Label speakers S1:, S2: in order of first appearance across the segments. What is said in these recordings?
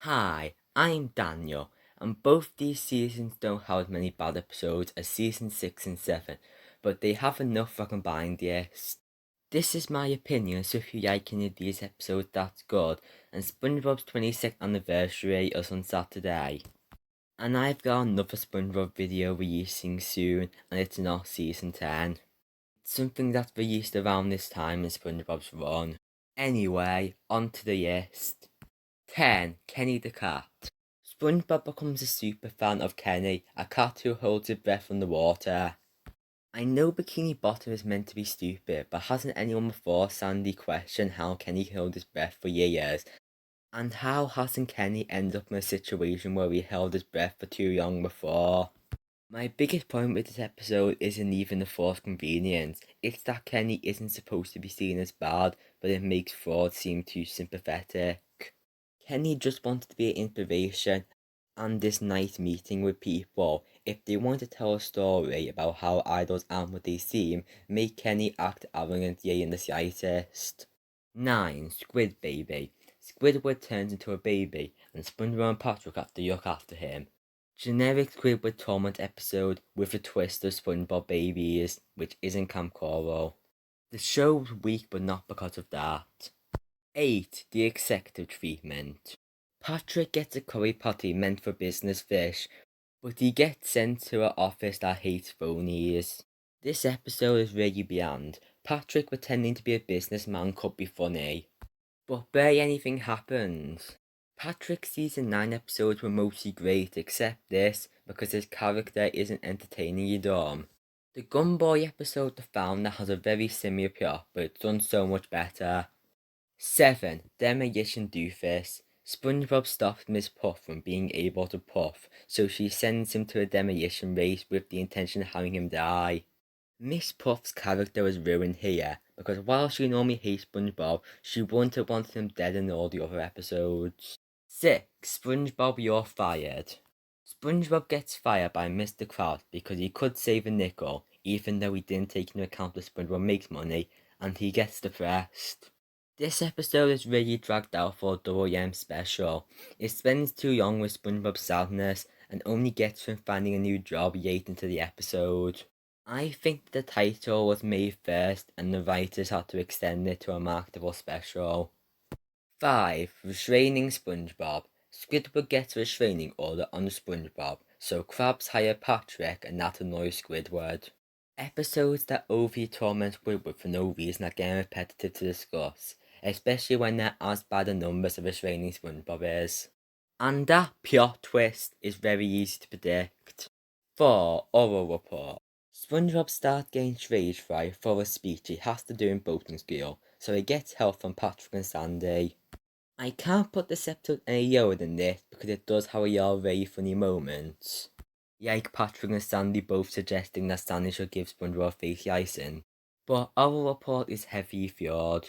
S1: Hi, I'm Daniel, and both these seasons don't have as many bad episodes as season 6 and 7, but they have enough for a combined list. This is my opinion, so if you like any of these episodes, that's good, and SpongeBob's 26th anniversary is on Saturday. And I've got another SpongeBob video releasing soon, and it's not season 10. It's something that's released around this time in SpongeBob's run. Anyway, on to the list. 10. Kenny the cat. SpongeBob becomes a super fan of Kenny, a cat who holds his breath underwater. I know Bikini Bottom is meant to be stupid, but hasn't anyone before Sandy questioned how Kenny held his breath for years? And how hasn't Kenny ended up in a situation where he held his breath for too long before? My biggest point with this episode isn't even the forced convenience, it's that Kenny isn't supposed to be seen as bad, but it makes fraud seem too sympathetic. Kenny just wanted to be an inspiration and this nice meeting with people. If they want to tell a story about how idols aren't what they seem, make Kenny act arrogantly in the slightest. 9. Squid Baby. Squidward turns into a baby, and SpongeBob and Patrick have to look after him. Generic Squidward Torment episode with a twist of SpongeBob babies, which isn't Camp Coral. The show was weak, but not because of that. 8. The executive treatment. Patrick gets a curry potty meant for business fish, but he gets sent to an office that hates phonies. This episode is really beyond. Patrick pretending to be a businessman could be funny, but barely anything happens. Patrick's season 9 episodes were mostly great except this because his character isn't entertaining dumb. The Gunboy episode The Founder has a very similar plot, but it's done so much better. 7. Demolition Doofus. SpongeBob stops Miss Puff from being able to puff, so she sends him to a demolition race with the intention of having him die. Miss Puff's character was ruined here, because while she normally hates SpongeBob, she wouldn't have wanted him dead in all the other episodes. 6. SpongeBob, you're fired. SpongeBob gets fired by Mr. Krabs because he could save a nickel, even though he didn't take into account that SpongeBob makes money, and he gets depressed. This episode is really dragged out for a double special. It spends too long with SpongeBob's sadness and only gets to him finding a new job late into the episode. I think the title was made first and the writers had to extend it to a marketable special. 5. Restraining SpongeBob. Squidward gets a restraining order on SpongeBob, so Krabs hire Patrick and that annoys Squidward. Episodes that overly torment Squidward for no reason are getting repetitive to discuss, especially when they're as bad a numbers of restraining SpongeBob is. And that plot twist is very easy to predict. 4. Oral Report. SpongeBob starts getting stage fright for a speech he has to do in boating school, so he gets help from Patrick and Sandy. I can't put this episode any lower than this because it does have a lot of very funny moments. Like Patrick and Sandy both suggesting that Sandy should give SpongeBob a face icing. But our report is heavily flawed.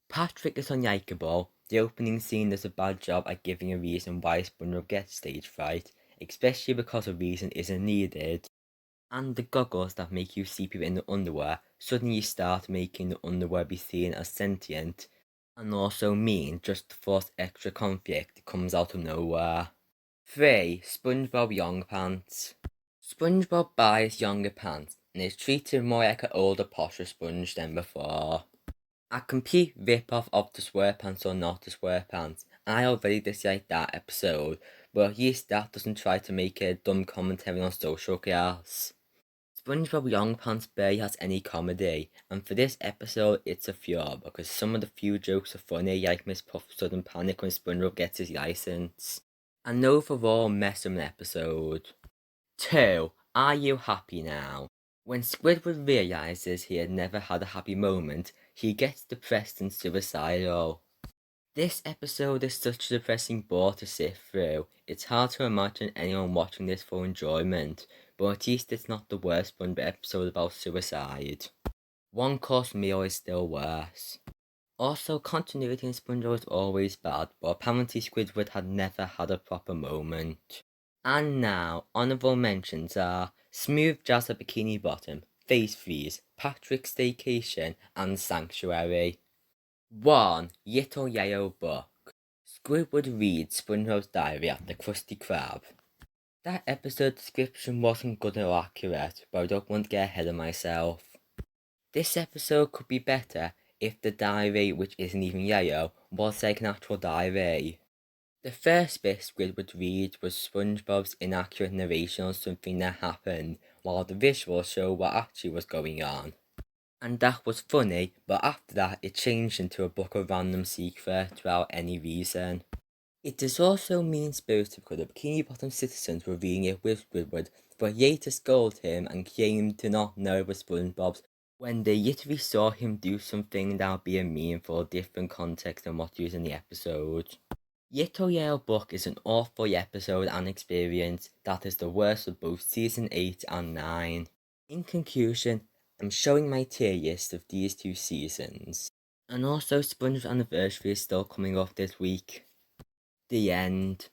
S1: Patrick is unlikable. The opening scene does a bad job at giving a reason why SpongeBob gets stage fright, especially because a reason isn't needed. And the goggles that make you see people in the underwear suddenly start making the underwear be seen as sentient, and also mean just to force extra conflict comes out of nowhere. 3. SpongeBob Young Pants. SpongeBob buys younger pants and is treated more like an older, posher sponge than before. A complete rip-off of the SquarePants or not the SquarePants, and I already dislike that episode, but at least that doesn't try to make a dumb commentary on social class. SpongeBob Young Pants barely has any comedy, and for this episode it's a flaw because some of the few jokes are funny, like Miss Puff's sudden panic when SpongeBob gets his license. An overall mess of an episode. 2. Are you happy now? When Squidward realizes he had never had a happy moment, he gets depressed and suicidal. This episode is such a depressing bore to sit through. It's hard to imagine anyone watching this for enjoyment, but at least it's not the worst SpongeBob episode about suicide. One course meal is still worse. Also, continuity in SpongeBob is always bad, but apparently Squidward had never had a proper moment. And now, honourable mentions are Smooth Jazz at Bikini Bottom, Face Freeze, Patrick's Staycation, and Sanctuary. 1. Little Yellow Book. Squidward reads SpongeBob's diary at the Krusty Krab. That episode description wasn't good or accurate, but I don't want to get ahead of myself. This episode could be better if the diary, which isn't even yellow, was like an actual diary. The first bit Squidward read was SpongeBob's inaccurate narration on something that happened, while the visuals show what actually was going on. And that was funny, but after that it changed into a book of random secrets without any reason. It is also mean-spirited because the Bikini Bottom citizens were reading it with Squidward, for Ye to scold him and claim to not know it was SpongeBob's, when they literally saw him do something that would be a meme for a different context than what used in the episode. Little Yellow Book is an awful episode and experience that is the worst of both Season 8 and 9. In conclusion, I'm showing my tier list of these two seasons. And also SpongeBob's anniversary is still coming up this week. The end.